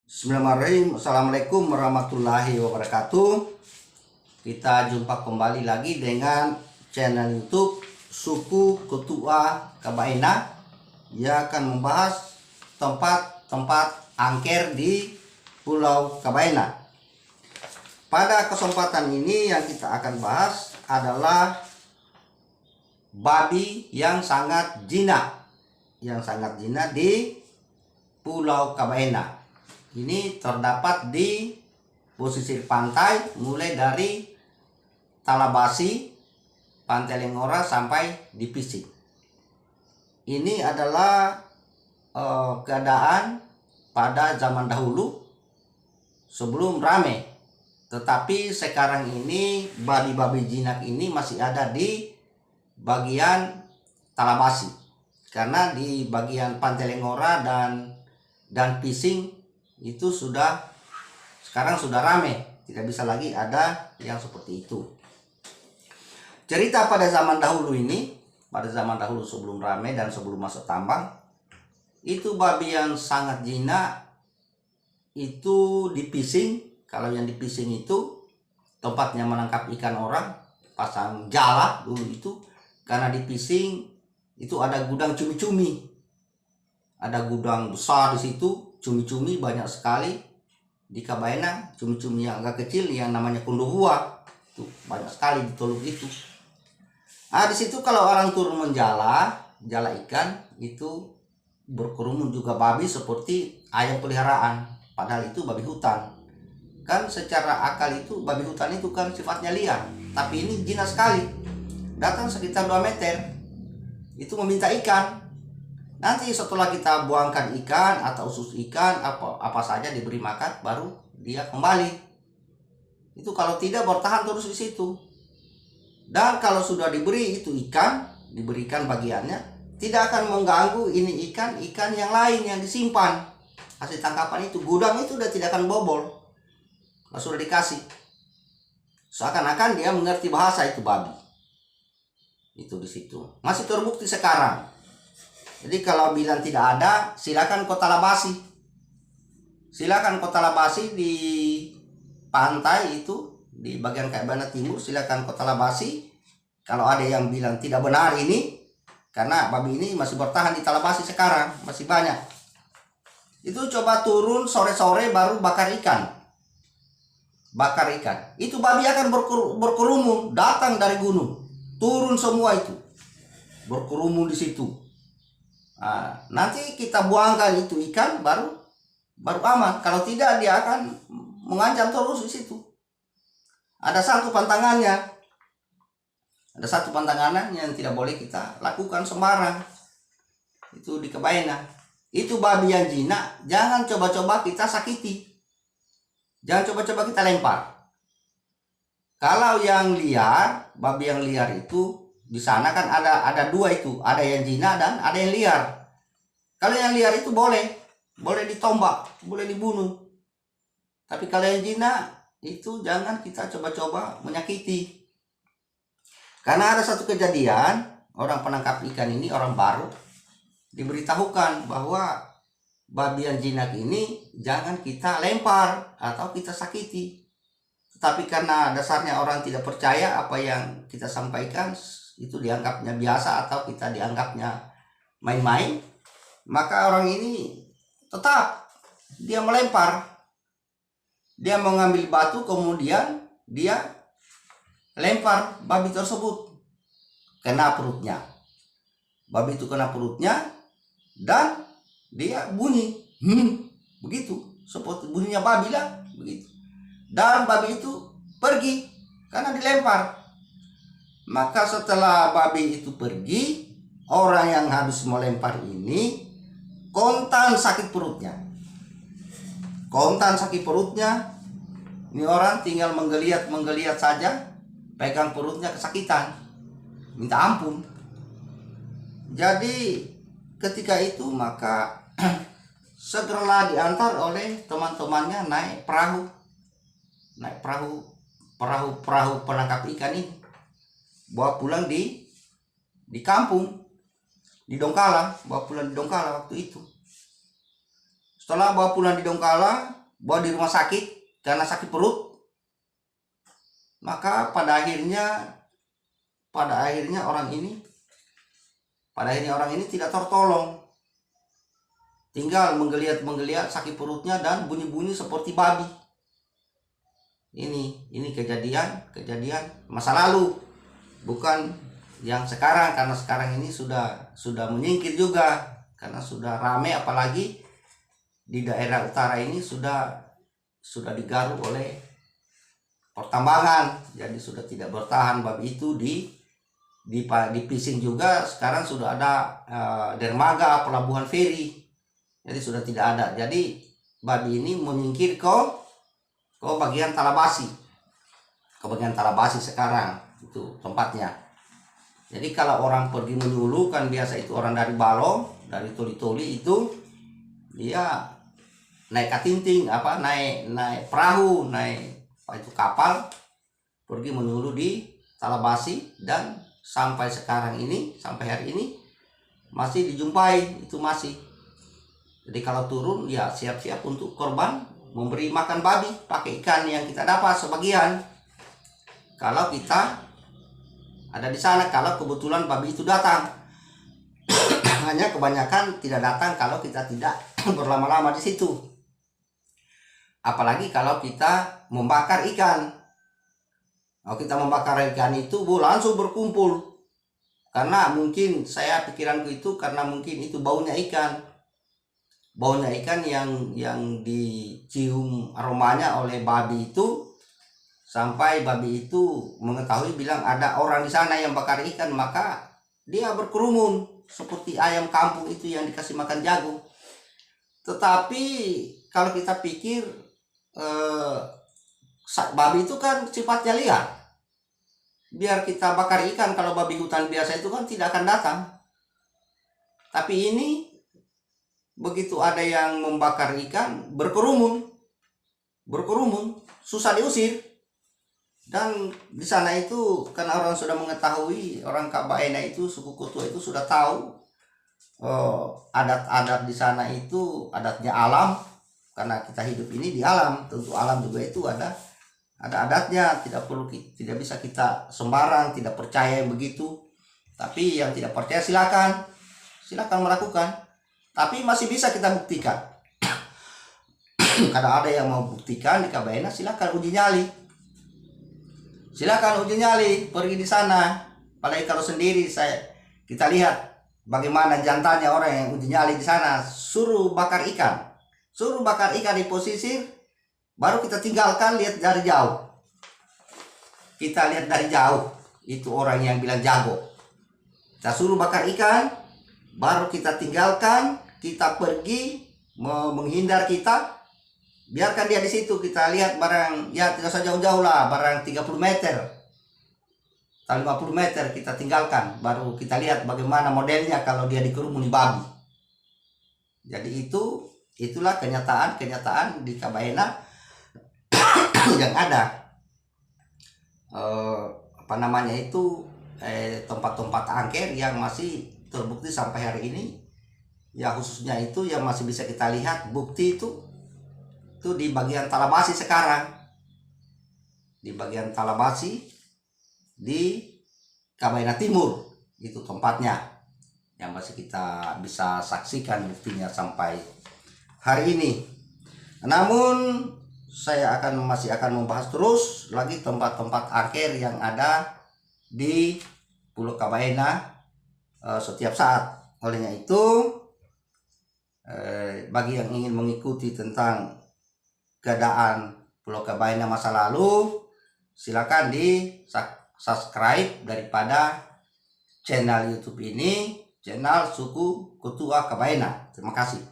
Bismillahirrahmanirrahim. Assalamualaikum warahmatullahi wabarakatuh. Kita jumpa kembali lagi dengan channel YouTube Suku Ketua Kabaena yang akan membahas tempat-tempat angker di Pulau Kabaena. Pada kesempatan ini yang kita akan bahas adalah babi yang sangat jinak di Pulau Kabaena. Ini terdapat di pesisir pantai mulai dari Talabasi, Pantai Lengora sampai di Pising. Ini adalah keadaan pada zaman dahulu sebelum rame. Tetapi sekarang ini babi-babi jinak ini masih ada di bagian Talabasi. Karena di bagian Pantai Lengora dan Pising itu sekarang sudah rame, tidak bisa lagi ada yang seperti itu. Cerita pada zaman dahulu sebelum rame dan sebelum masuk tambang, itu babi yang sangat jinak itu di Pising. Kalau yang di Pising itu tempatnya menangkap ikan orang, pasang jala dulu itu, karena di Pising itu ada gudang cumi-cumi, ada gudang besar di situ. Cumi-cumi banyak sekali di Kabaena. Cumi-cumi yang agak kecil yang namanya kunduhua itu banyak sekali di teluk itu. Nah, di situ kalau orang turun menjala ikan itu berkerumun juga babi seperti ayam peliharaan, padahal itu babi hutan. Kan secara akal itu babi hutan itu kan sifatnya liar, tapi ini jinak sekali. Datang sekitar 2 meter itu meminta ikan. Nanti setelah kita buangkan ikan atau usus ikan apa saja diberi makan, baru dia kembali. Itu kalau tidak bertahan terus di situ. Dan kalau sudah diberi itu ikan, diberikan bagiannya, tidak akan mengganggu ini ikan yang lain yang disimpan. Hasil tangkapan itu, gudang itu udah tidak akan bobol. Kalau sudah dikasih. Seakan-akan dia mengerti bahasa itu babi. Itu di situ. Masih terbukti sekarang. Jadi kalau bilang tidak ada, silakan Kota Labasi. Silakan Kota Labasi di pantai itu, di bagian Kabaena Timur, silakan Kota Labasi. Kalau ada yang bilang tidak benar ini, karena babi ini masih bertahan di Talabasi sekarang, masih banyak. Itu coba turun sore-sore baru bakar ikan. Itu babi akan berkerumun, datang dari gunung. Turun semua itu. Berkerumun di situ. Nah, nanti kita buangkan itu ikan baru aman. Kalau tidak dia akan mengancam terus di situ. Ada satu pantangannya yang tidak boleh kita lakukan sembarang. Itu di Kabaena. Itu babi yang jinak, jangan coba-coba kita sakiti. Jangan coba-coba kita lempar. Kalau yang liar, babi yang liar itu di sana kan ada 2 itu, ada yang jinak dan ada yang liar. Kalau yang liar itu boleh ditombak, boleh dibunuh. Tapi kalau yang jinak itu jangan kita coba-coba menyakiti. Karena ada satu kejadian, orang penangkap ikan ini, orang baru, diberitahukan bahwa babi yang jinak ini jangan kita lempar atau kita sakiti. Tetapi karena dasarnya orang tidak percaya apa yang kita sampaikan, itu dianggapnya biasa atau kita dianggapnya main-main, maka orang ini tetap dia melempar. Dia mengambil batu, kemudian dia lempar babi tersebut, kena perutnya. Babi itu kena perutnya dan dia bunyi begitu, seperti bunyinya babi lah begitu. Dan babi itu pergi karena dilempar. Maka setelah babi itu pergi, orang yang habis melempar ini kontan sakit perutnya. Ini orang tinggal menggeliat saja, pegang perutnya kesakitan, minta ampun. Jadi ketika itu maka segeralah diantar oleh teman-temannya naik perahu penangkap ikan ini, bawa pulang di kampung, di Donggala, bawa pulang di Donggala waktu itu. Setelah bawa pulang di Donggala, bawa di rumah sakit karena sakit perut. Maka pada akhirnya orang ini tidak tertolong, tinggal menggeliat sakit perutnya dan bunyi-bunyi seperti babi. Ini kejadian masa lalu, bukan yang sekarang, karena sekarang ini sudah menyingkir juga karena sudah ramai, apalagi di daerah utara ini sudah digaruk oleh pertambangan, jadi sudah tidak bertahan babi itu. Di Pising juga sekarang sudah ada dermaga pelabuhan feri, jadi sudah tidak ada. Jadi babi ini menyingkir ke bagian Talabasi, sekarang itu tempatnya. Jadi kalau orang pergi menyuluh, kan biasa itu orang dari Balo, dari Toli-Toli itu dia naik katinting, naik perahu, naik itu kapal, pergi menyuluh di Talabasi, dan sampai hari ini masih dijumpai itu masih. Jadi kalau turun ya siap-siap untuk korban memberi makan babi pakai ikan yang kita dapat sebagian kalau kita ada di sana, kalau kebetulan babi itu datang. Hanya kebanyakan tidak datang kalau kita tidak berlama-lama di situ. Apalagi kalau kita membakar ikan. Kalau kita membakar ikan itu langsung berkumpul. Karena mungkin pikiranku itu karena mungkin itu baunya ikan. Baunya ikan yang dicium aromanya oleh babi itu, sampai babi itu mengetahui, bilang ada orang di sana yang bakar ikan, maka dia berkerumun seperti ayam kampung itu yang dikasih makan jagung. Tetapi kalau kita pikir babi itu kan sifatnya liar. Biar kita bakar ikan, kalau babi hutan biasa itu kan tidak akan datang. Tapi ini begitu ada yang membakar ikan, berkerumun, susah diusir. Dan di sana itu karena orang sudah mengetahui, orang Kabaena itu, suku Kutua itu sudah tahu adat-adat di sana itu adatnya alam, karena kita hidup ini di alam, tentu alam juga itu ada adatnya, tidak bisa kita sembarang tidak percaya begitu. Tapi yang tidak percaya silakan melakukan. Tapi masih bisa kita buktikan. Kalau ada yang mau buktikan di Kabaena, silakan uji nyali. Pergi di sana. Apalagi kalau sendiri, kita lihat bagaimana jantannya orang yang uji nyali di sana. Suruh bakar ikan di posisi, baru kita tinggalkan, lihat dari jauh. Kita lihat dari jauh, itu orang yang bilang jago. Kita suruh bakar ikan, baru kita tinggalkan, kita pergi menghindar, kita biarkan dia di situ. Kita lihat barang, ya tidak usah jauh-jauh lah, barang 30 meter atau 50 meter kita tinggalkan, baru kita lihat bagaimana modelnya kalau dia dikerumuni babi. Jadi itulah kenyataan di Kabaena yang ada tempat-tempat angker yang masih terbukti sampai hari ini. Ya khususnya itu yang masih bisa kita lihat bukti itu di bagian Talabasi sekarang. Di bagian Talabasi di Kabaena Timur itu tempatnya yang masih kita bisa saksikan buktinya sampai hari ini. Namun saya masih akan membahas terus lagi tempat-tempat angker yang ada di Pulau Kabaena setiap saat. Olehnya itu bagi yang ingin mengikuti tentang keadaan Pulau Kabaena masa lalu, silakan di subscribe daripada channel YouTube ini, channel Suku Kutua Kabaena. Terima kasih.